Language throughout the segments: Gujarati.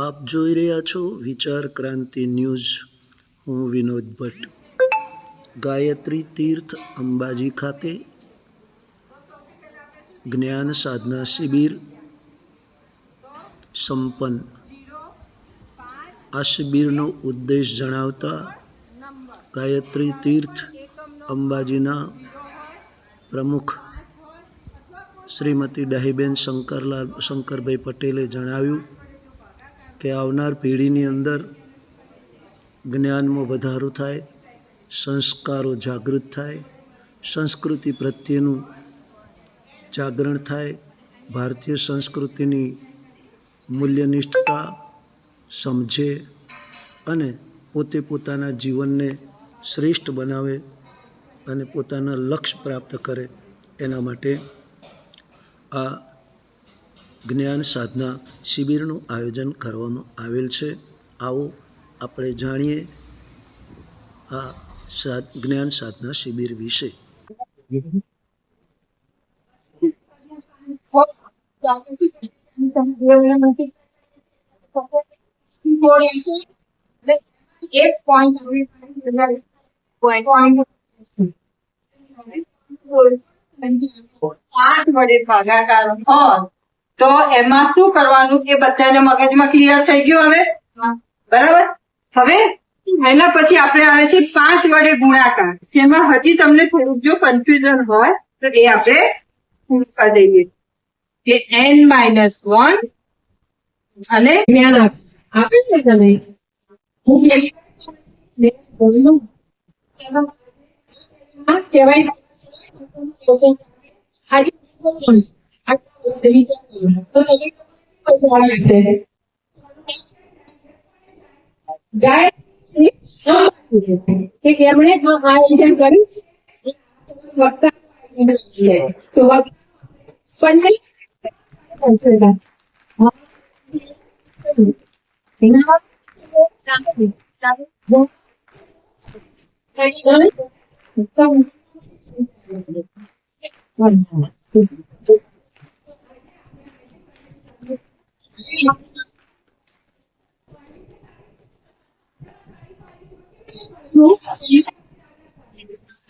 આપ જોઈ રહ્યા છો વિચાર ક્રાંતિ ન્યૂઝ। હું વિનોદ ભટ્ટ। ગાયત્રી તીર્થ અંબાજી ખાતે જ્ઞાન સાધના શિબિર સંપન્ન। આ શિબિરનો ઉદ્દેશ જણાવતા ગાયત્રી તીર્થ અંબાજીના પ્રમુખ શ્રીમતી ડાહીબેન શંકરભાઈ પટેલે જણાવ્યું કે આવનાર પેઢીની અંદર જ્ઞાનમાં વધારો થાય, સંસ્કારો જાગૃત થાય, સંસ્કૃતિ પ્રત્યેનું જાગરણ થાય, ભારતીય સંસ્કૃતિની મૂલ્યનિષ્ઠતા સમજે અને પોતે પોતાના જીવનને શ્રેષ્ઠ બનાવે અને પોતાના લક્ષ્ય પ્રાપ્ત કરે, એના માટે આ જ્ઞાન સાધના શિબિરનું આયોજન કરવામાં આવેલ છે। આવો આપણે જાણીએ આ જ્ઞાન સાધના શિબિર વિશે। તો એમાં શું કરવાનું એ બધાને મગજમાં ક્લિયર થઈ ગયું હવે? બરાબર। હવે એના પછી આપણે આવે છે 5 વડે ગુણાકાર, જેમાં હજી તમને થોડુંક જો કન્ફ્યુઝન હોય તો એ આપણે પૂછવા દઈએ કે n-1 અને આપે છે તમે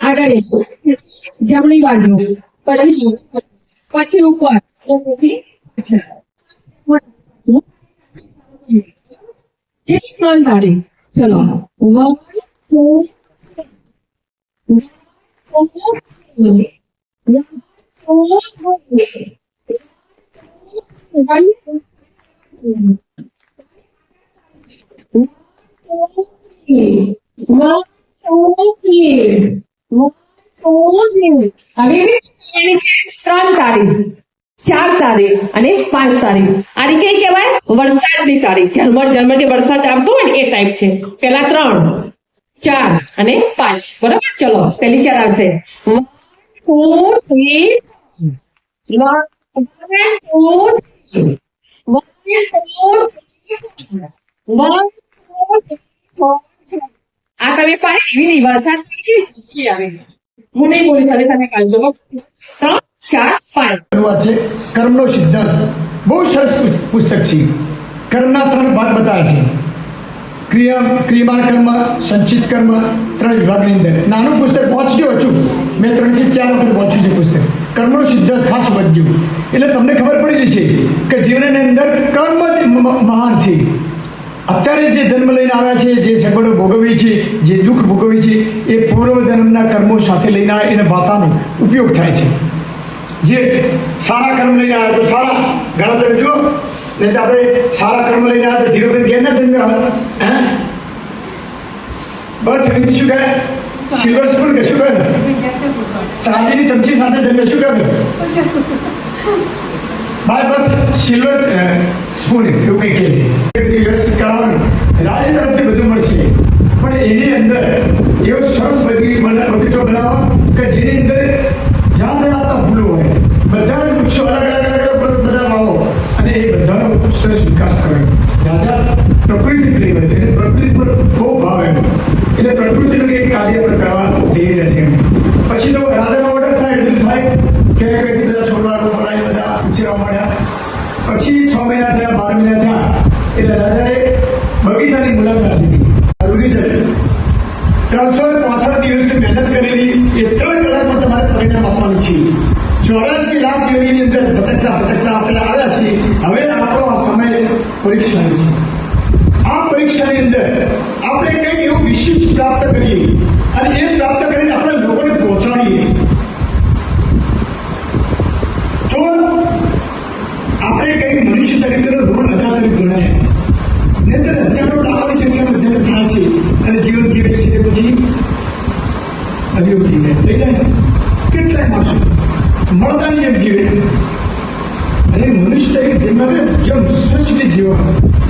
આગળ જમણી બાજુ, પછી ઉપર, પછી 3 તારીખ। ચલો 3 તારીખ, 4 તારીખ અને 5 તારીખ। આ રીતે કહેવાય વરસાદની તારીખ, ઝરમર જે વરસાદ આવતો હોય ને એ ટાઈપ છે। પેલા 3, 4 અને 5, બરાબર। ચલો પેલી 4 આવશે 1 2 3 આ તમે પાડી એવી વરસાદ આવે, હું નહીં બોલી હવે તમે કાઢજો 3 4 5 છે। કર્મનો સિદ્ધાંત બહુ સરસ પુસ્તક છે। કર્મના 3 ભાગ બતાવે છે, ક્રિયામાન કર્મ, સંચિત કર્મ, 3 વિભાગની અંદર। નાનું પુસ્તક વાંચજો છું, મેં 3 થી 4 વખત વાંચ્યું છે પુસ્તક। કર્મનો સિદ્ધાંત ખાસ વાંચજો એટલે તમને ખબર પડી જશે કે જીવનની અંદર કર્મ જ મહાન છે। અત્યારે જે જન્મ લઈને આવ્યા છે, જે સગવડો ભોગવી છે, જે દુઃખ ભોગવી છે, એ પૂર્વ જન્મના કર્મો સાથે લઈને આવે એને ભાતાનો ઉપયોગ થાય છે। જે સારા કર્મ લઈને આવ્યા તો સારા ઘણા તમે જુઓ, નહીં તો આપણે સારા કર્મ લઈને આવ્યા તો ધીરે ધીરે ધ્યાન ના જન્મ હે બર્થ વિધિ શું કહે? સિલ્વર સ્પૂન કે શું કહે? ચાંદીની ચમચી સાથે જન્મે શું કહે? બાય બર્થ સિલ્વર સ્પૂન એવું કંઈ કહે છે। રાજ તરફથી બધું મળશે, પણ એની અંદર એવો સરસ બગીચો બનાવો કે જેની અંદર જાત ભૂલો હોય, બધા જ વૃક્ષો અલગ અલગ બધા વાવો અને એ બધાનો સરસ વિકાસ કરે। રાજા પ્રકૃતિ પ્રેમ છે, પ્રકૃતિ પર બહુ ભાવ એનો, એટલે પ્રકૃતિનું એક કાર્ય કરવા જઈ રહ્યા છે। પછી તો રાજાનો ઓર્ડર થાય એટલું થાય કે બધા છોડવા બધા ઉછેરવા મળ્યા। પછી 6 મહિના થયા, 12 મહિના થયા એટલે રાજાએ બગીચાની મુલાકાત લીધી. જરૂરી છે 365 દિવસની મહેનત કરેલી એ 3 કલાકમાં તમારે પરિણામ આપવાનું છે. 84 લાખ જેવીની અંદર ભટકતા આપણે આવ્યા છીએ. હવે આપણો આ સમય પરીક્ષાનો છે. આ પરીક્ષાની અંદર આપણે કંઈક એવું વિશિષ્ટ પ્રાપ્ત કરીએ અને એ પ્રાપ્ત કરીને આપણે લોકોને પહોંચાડીએ તો આપણે કંઈક મનુષ્ય તરીકેનો ઋણ અદા કરી ગણાય. નહીંતર હજારો લાખોની સંખ્યામાં જન્મ થાય છે અને જીવન જીવે છે પછી અયોગ જીવે થઈ જાય. કેટલાય માણસો મળતાની જેમ જીવે અને મનુષ્ય તરીકે જન્મ જેમ શ્રેષ્ઠ જીવન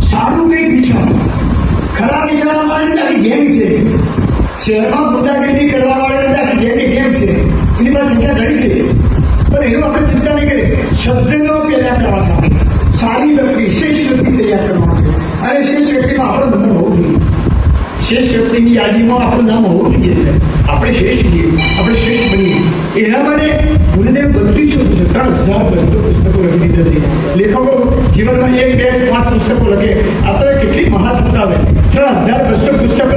સારું કંઈક વિચારો. ખરાબ વિચારવા માટે આખી ગેમ છે. શહેરમાં ગુંડાગીરી કરવા વાળા આખી ગેમ છે. એની પાસે સંખ્યા ઘણી છે પણ એનું આપણે ચિંતા નહીં કરીએ. સજ્જનો પેદા કરવા છે. સારી વ્યક્તિ શ્રેષ્ઠ વ્યક્તિ તૈયાર કરવા છે અને શ્રેષ્ઠ વ્યક્તિમાં આપણો નંબર હોવો જોઈએ. શ્રેષ્ઠ વ્યક્તિની યાદીમાં આપણું નામ હોવું જોઈએ. આપણે શ્રેષ્ઠ છીએ, આપણે શ્રેષ્ઠ બનીએ. એના માટે ગુરુદેવ 3200 પુસ્તકો લખી દીધા છે. લેખકો જીવનમાં 1, 2, 5 પુસ્તકો લખે. આ તો કેટલી મહાસત્તા હોય. 3200 પુસ્તકો